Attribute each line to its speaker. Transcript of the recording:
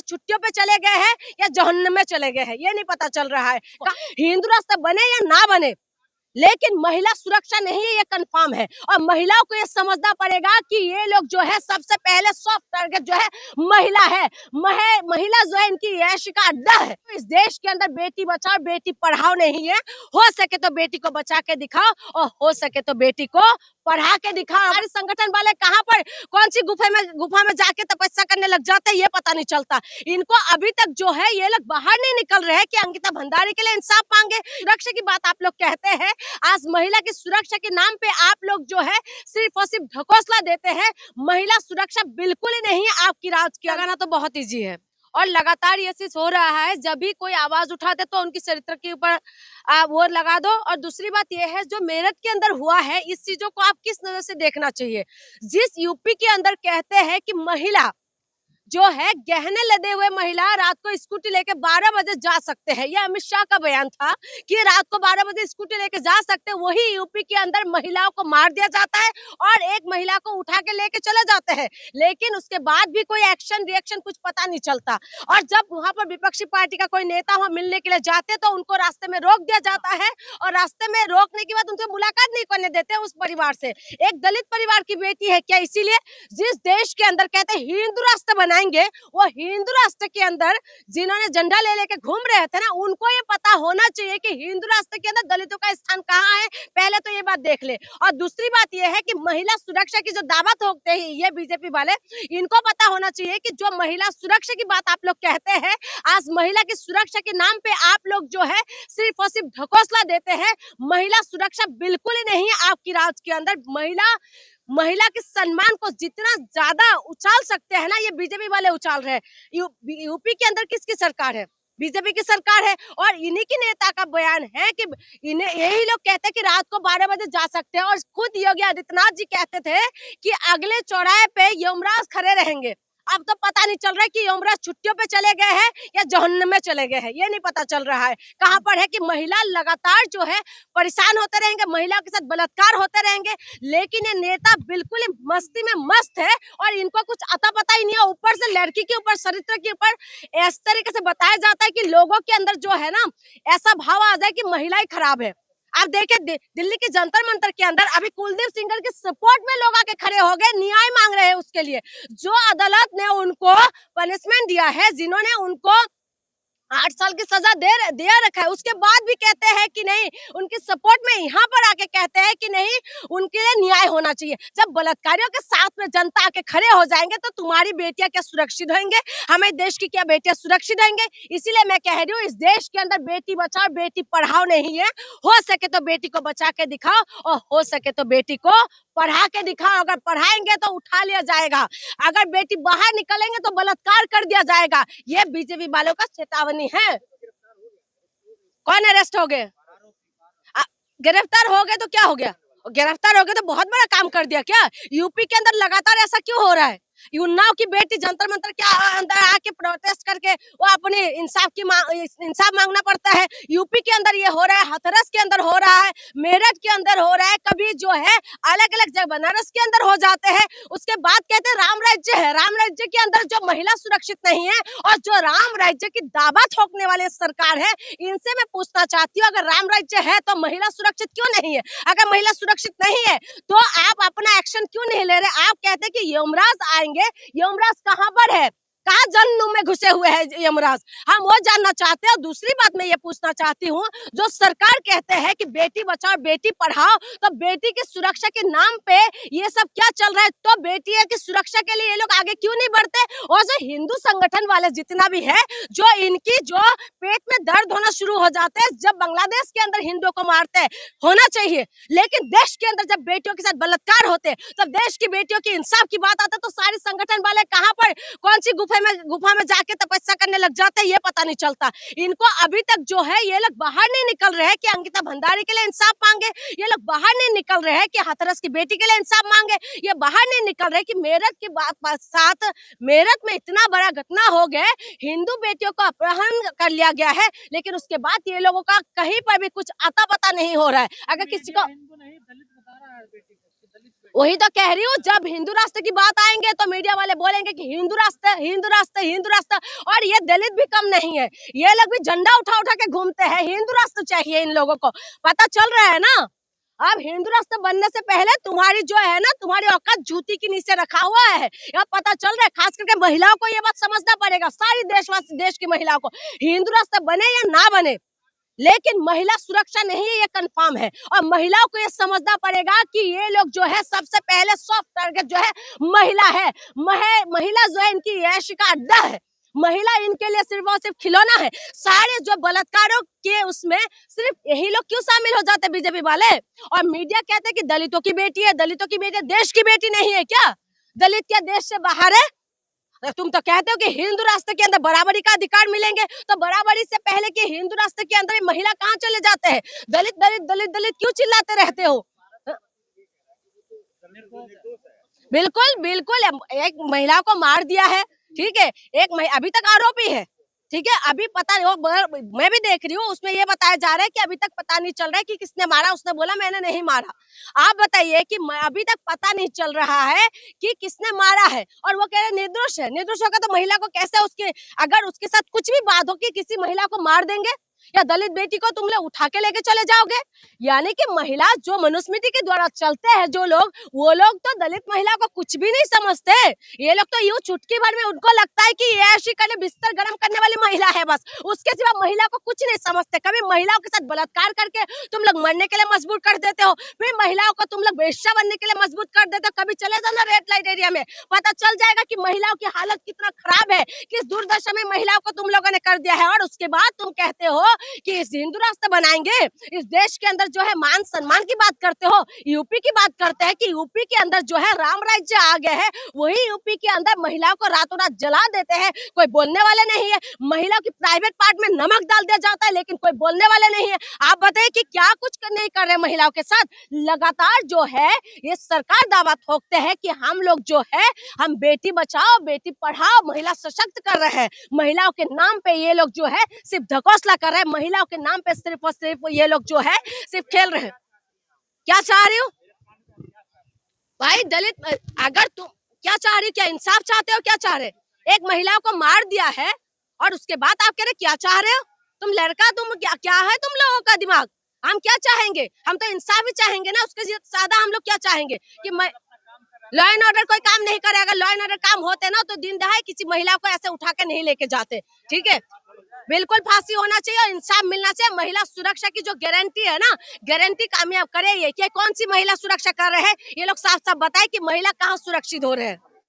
Speaker 1: छुट्टियों पे चले गए हैं या जहन्नम में चले गए हैं, ये नहीं पता चल रहा है। हिंदू राष्ट्र बने या ना बने, लेकिन महिला सुरक्षा नहीं है, ये कंफर्म है। और महिलाओं को ये समझना पड़ेगा कि ये लोग जो है सबसे पहले सॉफ्ट टारगेट जो है महिला है। महिला जो है इनकी ऐश का अड्डा है। इस देश के अंदर बेटी बचाओ बेटी पढ़ाओ नहीं है। हो सके तो बेटी को बचा के दिखाओ और हो सके तो बेटी को पढ़ा के दिखाओ। हमारे संगठन वाले कहाँ पर कौन सी गुफा में जाके तपस्या करने लग जाते हैं, ये पता नहीं चलता इनको। अभी तक जो है ये लोग बाहर नहीं निकल रहे हैं कि अंकिता भंडारी के लिए इंसाफ मांगे। सुरक्षा की बात आप लोग कहते हैं, आज महिला की सुरक्षा के नाम पे आप लोग जो है सिर्फ और सिर्फ ढकोसला देते हैं। महिला सुरक्षा बिल्कुल ही नहीं है आपकी राज की। लगाना तो बहुत इजी है और लगातार ये चीज हो रहा है। जब भी कोई आवाज उठाते तो उनकी चरित्र के ऊपर वो लगा दो। और दूसरी बात ये है जो मेरठ के अंदर हुआ है, इस चीजों को आप किस नजर से देखना चाहिए। जिस यूपी के अंदर कहते हैं कि महिला जो है गहने लदे हुए महिला रात को स्कूटी लेके 12 बजे जा सकते हैं, यह अमित शाह का बयान था कि रात को 12 बजे स्कूटी लेके जा सकते हैं। वही यूपी के अंदर महिलाओं को मार दिया जाता है और एक महिला को उठा के लेके चले जाते हैं, लेकिन उसके बाद भी कोई एक्शन रिएक्शन कुछ पता नहीं चलता। और जब वहां पर विपक्षी पार्टी का कोई नेता वहां मिलने के लिए जाते तो उनको रास्ते में रोक दिया जाता है और रास्ते में रोकने के बाद उनसे मुलाकात नहीं करने देते उस परिवार से। एक दलित परिवार की बेटी है क्या? इसीलिए जिस देश के अंदर कहते हैं हिंदू राष्ट्र बनाएंगे, वो हिंदू राष्ट्र के अंदर जिन्होंने झंडा ले लेके घूम रहे थे ना, उनको ये पता होना चाहिए कि हिंदू राष्ट्र के अंदर दलितों का स्थान कहाँ है। पहले तो ये बात देख ले। और दूसरी बात ये है कि महिला सुरक्षा की जो दावा ठोकते हैं ये बीजेपी वाले, इनको पता होना चाहिए कि जो महिला सुरक्षा की बात आप लोग कहते हैं, आज महिला की सुरक्षा के नाम पे आप लोग जो है सिर्फ और सिर्फ ढकोसला देते हैं। महिला सुरक्षा बिल्कुल ही नहीं है आपकी राज के अंदर। महिला के सम्मान को जितना ज्यादा उछाल सकते हैं ना, ये बीजेपी वाले उछाल रहे हैं। यूपी के अंदर किसकी सरकार है? बीजेपी की सरकार है। और इन्हीं की नेता का बयान है कि इन्हें यही लोग कहते हैं कि रात को 12 बजे जा सकते हैं। और खुद योगी आदित्यनाथ जी कहते थे कि अगले चौराहे पे यमराज खड़े रहेंगे। अब तो पता नहीं चल रहा है कि यमराज छुट्टियों पे चले गए हैं या जहन्नम में चले गए हैं, ये नहीं पता चल रहा है कहाँ पर है। कि महिला लगातार जो है परेशान होते रहेंगे, महिलाओं के साथ बलात्कार होते रहेंगे, लेकिन ये नेता बिल्कुल ही मस्ती में मस्त है और इनको कुछ अता पता ही नहीं है। ऊपर से लड़की के ऊपर, चरित्र के ऊपर इस तरीके से बताया जाता है कि लोगों के अंदर जो है ना ऐसा भाव आ जाए कि महिला ही खराब है। आप देखिए दिल्ली के जंतर मंतर के अंदर अभी कुलदीप सिंघल के सपोर्ट में लोग आके खड़े हो गए, न्याय मांग रहे हैं उसके लिए। जो अदालत ने उनको पनिशमेंट दिया है, जिन्होंने उनको 8 साल की सजा दिया रखा है, उसके बाद भी कहते हैं कि नहीं, उनके सपोर्ट में यहाँ पर आके कहते हैं कि नहीं उनके लिए न्याय होना चाहिए। जब बलात्कारियों के साथ में जनता आके खड़े हो जाएंगे तो तुम्हारी बेटियां क्या सुरक्षित होंगे? हमारे देश की क्या बेटियां सुरक्षित होंगे? इसीलिए मैं कह रही हूँ इस देश के अंदर बेटी बचाओ बेटी पढ़ाओ नहीं है। हो सके तो बेटी को बचा के दिखाओ और हो सके तो बेटी को पढ़ा के दिखाओ। अगर पढ़ाएंगे तो उठा लिया जाएगा, अगर बेटी बाहर निकलेंगे तो बलात्कार कर दिया जाएगा। ये बीजेपी वालों का चेतावनी है। कौन अरेस्ट हो गए? गिरफ्तार हो गए तो क्या हो गया? गिरफ्तार हो गए तो बहुत बड़ा काम कर दिया क्या? यूपी के अंदर लगातार ऐसा क्यों हो रहा है? उन्नाव की बेटी जंतर मंतर के अंदर आके प्रोटेस्ट करके वो अपने इंसाफ मांगना पड़ता है। यूपी के अंदर ये हो रहा है, हाथरस के अंदर हो रहा है, मेरठ के अंदर हो रहा है, कभी जो है अलग अलग जगह बनारस के अंदर हो जाते हैं। उसके बाद कहते हैं राम राज्य है। राम राज्य के अंदर जो महिला सुरक्षित नहीं है और जो राम राज्य की दावा ठोकने वाले सरकार है, इनसे मैं पूछना चाहती हूँ, अगर राम राज्य है तो महिला सुरक्षित क्यों नहीं है? अगर महिला सुरक्षित नहीं है तो आप अपना एक्शन क्यों नहीं ले रहे? आप कहते हैं कि यमराज आएंगे, यमराज कहाँ पर है? कहाँ जन्म में घुसे हुए हैं यमराज? हम वो जानना चाहते हैं। और दूसरी बात मैं ये पूछना चाहती हूँ, जो सरकार कहते हैं कि बेटी बचाओ बेटी पढ़ाओ, तो बेटी की सुरक्षा के नाम पे ये सब क्या चल रहा है? तो बेटियों की सुरक्षा के लिए ये लोग आगे क्यों नहीं बढ़ते? और जो हिंदू संगठन वाले जितना भी है, जो इनकी जो पेट में दर्द होना शुरू हो जाते हैं जब बांग्लादेश के अंदर हिंदुओं को मारते हैं, होना चाहिए, लेकिन देश के अंदर जब बेटियों के साथ बलात्कार होते हैं, जब देश की बेटियों की इंसाफ की बात आता है, तो सारे संगठन वाले कहाँ पर कौन सी गुफा में जाके तपस्या करने लग जाते हैं, ये पता नहीं चलता इनको। अभी तक जो है ये लोग बाहर नहीं निकल रहे हैं कि अंकिता भंडारी के लिए इंसाफ मांगे, ये लोग बाहर नहीं निकल रहे हैं कि हाथरस की बेटी के लिए इंसाफ मांगे, ये बाहर नहीं निकल रहे कि मेरठ के साथ मेरठ में इतना बड़ा घटना हो गया, हिंदू बेटियों को अपहरण कर लिया गया है, लेकिन उसके बाद ये लोगों का कहीं पर भी कुछ आता पता नहीं हो रहा है। अगर किसी को वही तो कह रही हूँ, जब हिंदू राष्ट्र की बात आएंगे तो मीडिया वाले बोलेंगे कि हिंदू राष्ट्र, हिंदू राष्ट्र, हिंदू राष्ट्र। और ये दलित भी कम नहीं है, ये लोग भी झंडा उठा उठा के घूमते हैं, हिंदू राष्ट्र चाहिए इन लोगों को। पता चल रहा है ना, अब हिंदू राष्ट्र बनने से पहले तुम्हारी जो है ना, तुम्हारी औकात जूती के नीचे रखा हुआ है, यह पता चल रहा है। खास करके महिलाओं को ये बात समझना पड़ेगा, सारी देशवासी, देश की महिलाओं को, हिंदू राष्ट्र बने या ना बने, लेकिन महिला सुरक्षा नहीं है, ये कंफर्म है। और महिलाओं को ये समझना पड़ेगा कि ये लोग जो है सबसे पहले सॉफ्ट टारगेट जो है महिला है। महिला जो है इनकी ऐश का अड्डा है, महिला इनके लिए सिर्फ और सिर्फ खिलौना है। सारे जो बलात्कारों के उसमें सिर्फ यही लोग क्यों शामिल हो जाते बीजेपी वाले? और मीडिया कहते हैं कि दलितों की बेटी है, दलितों की बेटी है, देश की बेटी नहीं है क्या? दलित क्या देश से बाहर है? तुम तो कहते हो कि हिंदू राष्ट्र के अंदर बराबरी का अधिकार मिलेंगे, तो बराबरी से पहले कि हिंदू राष्ट्र के अंदर महिला कहाँ चले जाते हैं? दलित दलित दलित दलित क्यों चिल्लाते रहते हो? बिल्कुल बिल्कुल, एक महिला को मार दिया है, ठीक है, अभी तक आरोपी है, ठीक है, अभी पता नहीं, मैं भी देख रही हूँ, उसमें ये बताया जा रहा है कि अभी तक पता नहीं चल रहा है कि किसने मारा। उसने बोला मैंने नहीं मारा। आप बताइए कि अभी तक पता नहीं चल रहा है कि किसने मारा है, और वो कह रहे निर्दोष है। निर्दोष होगा तो महिला को कैसे, उसके अगर उसके साथ कुछ भी बात हो कि किसी महिला को मार देंगे, या दलित बेटी को तुम लोग उठा के लेके चले जाओगे? यानी कि महिला जो मनुस्मृति के द्वारा चलते हैं जो लोग, वो लोग तो दलित महिला को कुछ भी नहीं समझते। ये लोग तो यूं चुटकी भर में उनको लगता है कि ये ऐसी करने बिस्तर गर्म करने वाली महिला है, बस उसके सिवा महिला को कुछ नहीं समझते। कभी महिलाओं के साथ बलात्कार करके तुम लोग मरने के लिए मजबूर कर देते हो, फिर महिलाओं को तुम लोग वेश्या बनने के लिए मजबूर कर देते हो। कभी चले जाओ ना रेड लाइट एरिया में, पता चल जाएगा कि महिलाओं की हालत कितना खराब है, किस दुर्दशा में महिलाओं को तुम लोगों ने कर दिया है। और उसके बाद तुम कहते हो कि इस हिंदू राष्ट्र बनाएंगे, इस देश के अंदर जो है मान सम्मान की बात करते हो, यूपी की बात करते हैं कि यूपी के अंदर जो है राम राज्य आ गया है, वही यूपी के अंदर महिलाओं को रातों रात जला देते हैं, कोई बोलने वाले नहीं है। महिलाओं की प्राइवेट पार्ट में नमक डाल दिया जाता है, लेकिन कोई बोलने वाले नहीं है। आप बताइए कि क्या कुछ नहीं कर रहे महिलाओं के साथ? लगातार जो है ये सरकार दावा ठोकते हैं कि हम लोग जो है, हम बेटी बचाओ बेटी पढ़ाओ, महिला सशक्त कर रहे हैं। महिलाओं के नाम पे ये लोग जो है सिर्फ ढकोसला कर रहे हैं, महिलाओं के नाम पे सिर्फ और सिर्फ ये लोग जो है सिर्फ खेल रहे हैं। क्या चाह रही हो भाई? दलित अगर तुम क्या चाह रही हो, क्या इंसाफ चाहते हो, क्या चाह रहे? एक महिला को मार दिया है और उसके बाद आप कह रहे क्या चाह रहे हो? तुम लड़का, तुम क्या है तुम लोगों का दिमाग? हम क्या चाहेंगे? हम तो इंसाफ ही चाहेंगे ना, उसके ज्यादा हम लोग क्या चाहेंगे कि लॉ एंड ऑर्डर कोई काम नहीं करे। अगर लॉ एंड ऑर्डर काम होते ना तो दिन दहाड़े किसी महिला को ऐसे उठा के नहीं लेके जाते, ठीक है। बिल्कुल फांसी होना चाहिए और इंसाफ मिलना चाहिए। महिला सुरक्षा की जो गारंटी है ना, गारंटी कामयाब करे। ये क्या कौन सी महिला सुरक्षा कर रहे हैं? ये लोग साफ साफ बताए कि महिला कहाँ सुरक्षित हो रहे हैं।